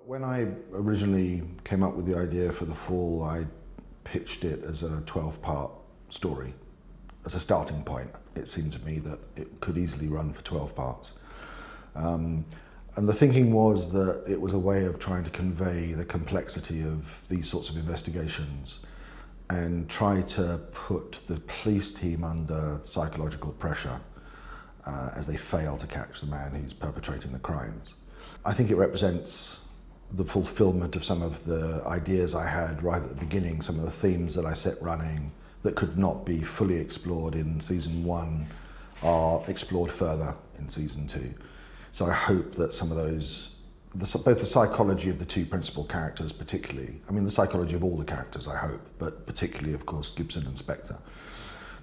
When I originally came up with the idea for The Fall, I pitched it as a 12-part story. As a starting point, it seemed to me that it could easily run for 12 parts. And the thinking was that it was a way of trying to convey the complexity of these sorts of investigations and try to put the police team under psychological pressure as they fail to catch the man who's perpetrating the crimes. I think it represents the fulfillment of some of the ideas I had right at the beginning, some of the themes that I set running that could not be fully explored in season 1 are explored further in season 2. So I hope that some of those, both the psychology of the two principal characters particularly, I mean the psychology of all the characters I hope, but particularly of course Gibson and Spector.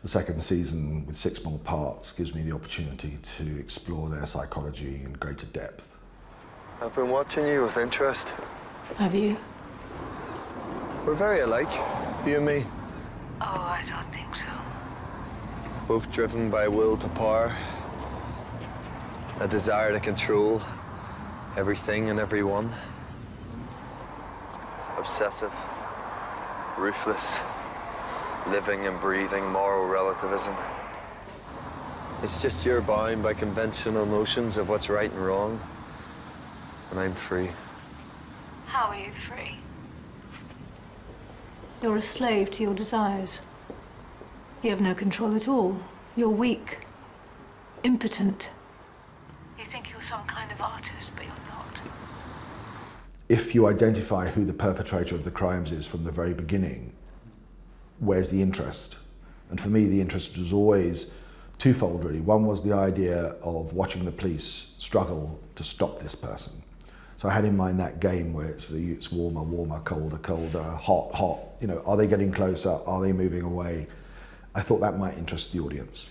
The second season with 6 more parts gives me the opportunity to explore their psychology in greater depth. I've been watching you with interest. Have you? We're very alike, you and me. Oh, I don't think so. Both driven by will to power, a desire to control everything and everyone. Obsessive, ruthless, living and breathing moral relativism. It's just you're bound by conventional notions of what's right and wrong, and I'm free. How are you free? You're a slave to your desires. You have no control at all. You're weak, impotent. You think you're some kind of artist, but you're not. If you identify who the perpetrator of the crimes is from the very beginning, where's the interest? And for me, the interest was always twofold, really. One was the idea of watching the police struggle to stop this person. So I had in mind that game where it's warmer, warmer, colder, colder, hot, hot. You know, are they getting closer? Are they moving away? I thought that might interest the audience.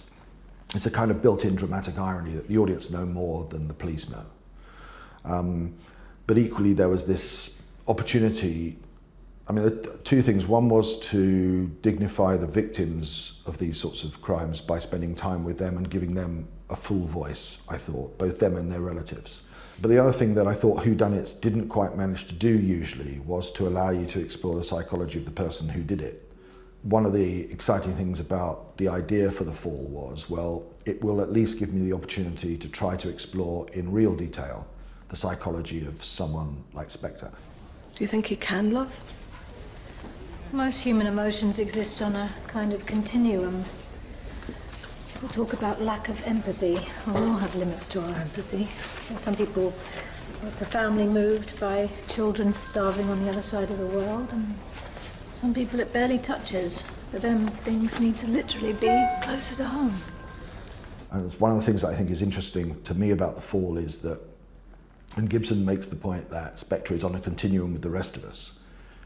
It's a kind of built-in dramatic irony that the audience know more than the police know. But equally, there was this opportunity. I mean, two things. One was to dignify the victims of these sorts of crimes by spending time with them and giving them a full voice, I thought, both them and their relatives. But the other thing that I thought whodunits didn't quite manage to do usually was to allow you to explore the psychology of the person who did it. One of the exciting things about the idea for The Fall was, well, it will at least give me the opportunity to try to explore in real detail the psychology of someone like Spector. Do you think he can love? Most human emotions exist on a kind of continuum. People talk about lack of empathy. We all have limits to our empathy. Some people are profoundly moved by children starving on the other side of the world, and some people it barely touches. For them, things need to literally be closer to home. And it's one of the things that I think is interesting to me about The Fall is that, and Gibson makes the point that Spector is on a continuum with the rest of us.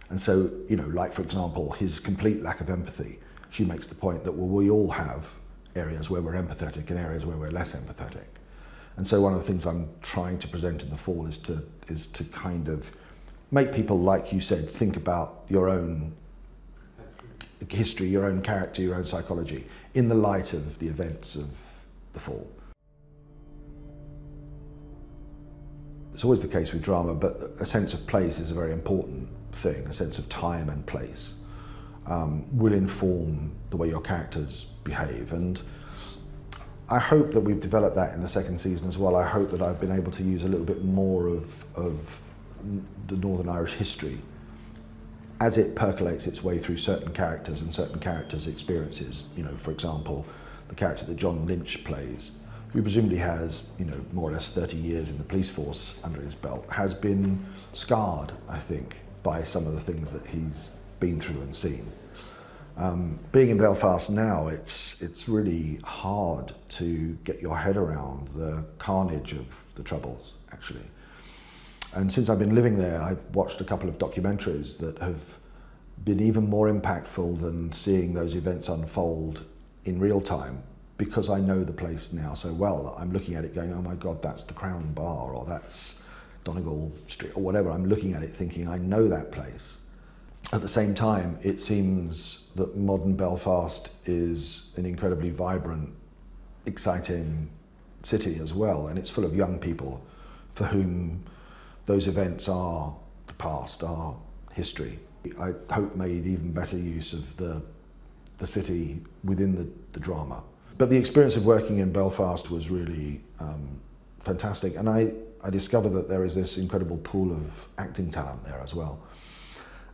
And so, you know, like for example, his complete lack of empathy, she makes the point that, well, we all have areas where we're empathetic and areas where we're less empathetic. And so one of the things I'm trying to present in The Fall is to kind of make people, like you said, think about your own history, your own character, your own psychology, in the light of the events of The Fall. It's always the case with drama, but a sense of place is a very important thing. A sense of time and place will inform the way your characters behave. And I hope that we've developed that in the second season as well. I hope that I've been able to use a little bit more of the Northern Irish history as it percolates its way through certain characters and certain characters' experiences. You know, for example, the character that John Lynch plays, who presumably has, you know, more or less 30 years in the police force under his belt, has been scarred, I think, by some of the things that he's been through and seen. Being in Belfast now, it's really hard to get your head around the carnage of the Troubles, actually. And since I've been living there, I've watched a couple of documentaries that have been even more impactful than seeing those events unfold in real time, because I know the place now so well that I'm looking at it going, oh my God, that's the Crown Bar, or that's Donegal Street, or whatever. I'm looking at it thinking, I know that place. At the same time, it seems that modern Belfast is an incredibly vibrant, exciting city as well, and it's full of young people for whom those events are the past, are history. I hope made even better use of the city within the drama. But the experience of working in Belfast was really fantastic, and I discovered that there is this incredible pool of acting talent there as well.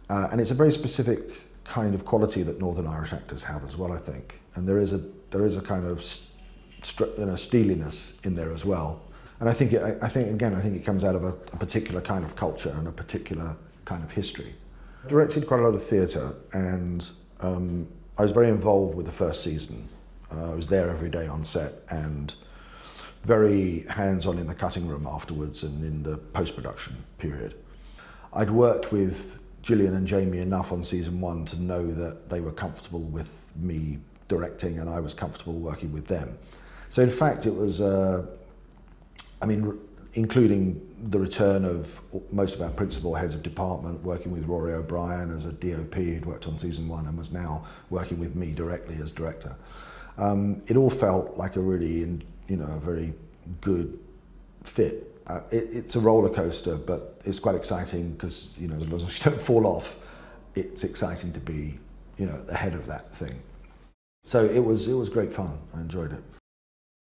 And it's a very specific kind of quality that Northern Irish actors have as well, I think. And there is a kind of steeliness in there as well. And I think it comes out of a particular kind of culture and a particular kind of history. I directed quite a lot of theatre, and I was very involved with the first season. I was there every day on set and very hands-on in the cutting room afterwards and in the post-production period. I'd worked with Gillian and Jamie enough on season 1 to know that they were comfortable with me directing and I was comfortable working with them. So in fact it was, including the return of most of our principal heads of department, working with Rory O'Brien as a DOP who'd worked on season 1 and was now working with me directly as director. It all felt like a really, a very good fit. It's a roller coaster, but it's quite exciting because, as long as you don't fall off, it's exciting to be, ahead of that thing. So it was great fun. I enjoyed it.